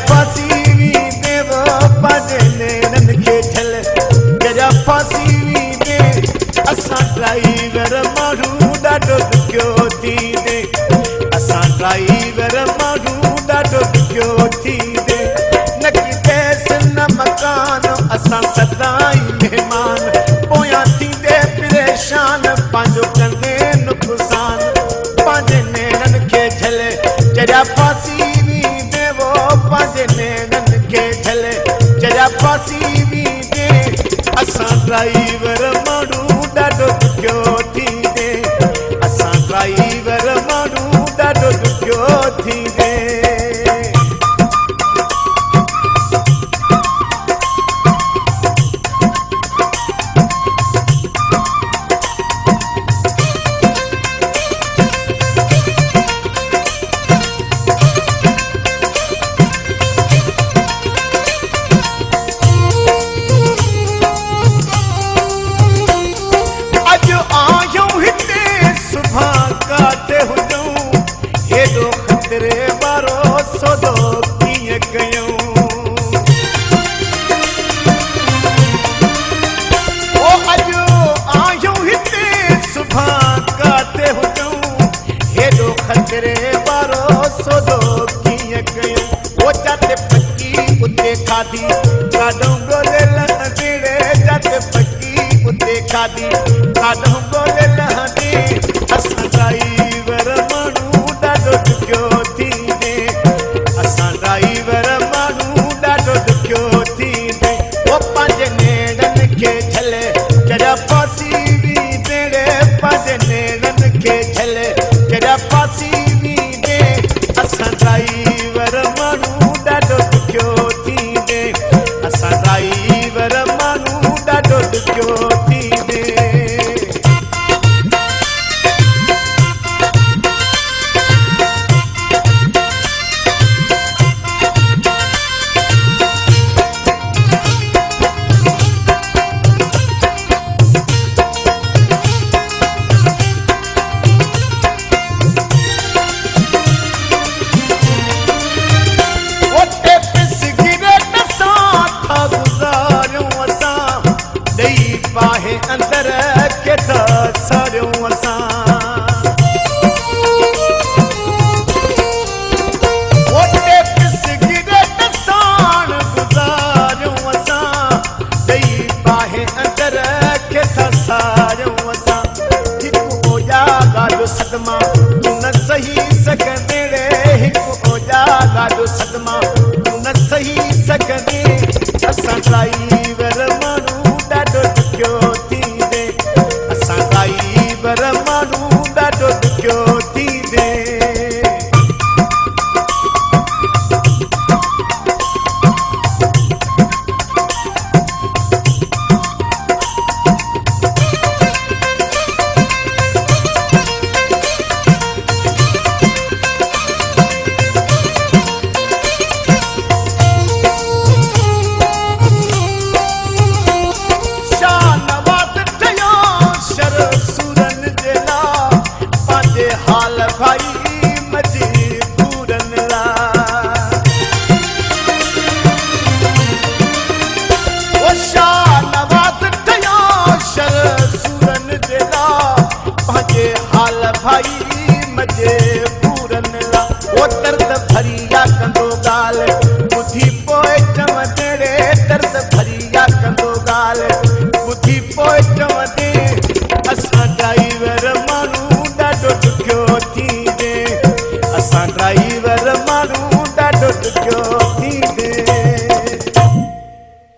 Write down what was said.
फांसी वी देवो पंहिंजे नेरनि खे झल जरा फांसी वी दे असां ड्राइवर माण्हू ॾाढो ॾुखियो थी ॾे असां ड्राइवर माण्हू ॾाढो ॾुखियो थी ॾे न किदेसि न मकान असां सदाई महिमान पोयां थींदे परेशान पंहिंजो कंदे नुक़सान पंहिंजे नेरनि खे झल जरा फांसी वी देवो पंहिंजे नेरनि खे झल जरा फांसी वी दे असां ड्राइवर माण्हू ॾाढो ॾुखियो थी ॾे असां ड्राइवर माण्हू ॾाढो ॾुखियो थी ॾे असां ड्राइवर माण्हू ॾाढो ॾुखियो थी ॾे असां ड्राइवर माण्हू ॾाढो ॾुखियो थी ॾे ओ पंहिंजे नेरनि खे झल जरा फांसी वी दे पंहिंजे नेरनि खे झल जरा फांसी वी दे असां ड्राइवर माण्हू ॾाढो ॾुखियो थी ॾे असां ड्राइवर माण्हू ॾाढो ॾुखियो थी ॾे अंदर के सरियूं असां ओटे सिगरेट साण गुज़ारियूं असां ॾेई बाहि अंदर के सारियूं असां हिकु ओजा ॻाल्हि सदमा तूं न सही सघंदे हिकु ओजा ॻाल्हि सदमा तूं न सही सघंदे असां ड्राइवर माण्हू ॾाढो ॾुखियो थी ॾे असां ड्राइवर माण्हू ॾाढो ॾुखियो थी ॾे भाई मजे पूरन ला वो दर्द भरिया कंदो गाल बुधी पोए चमदे दर्द भरिया कंदो गाल बुधी पोए चमदे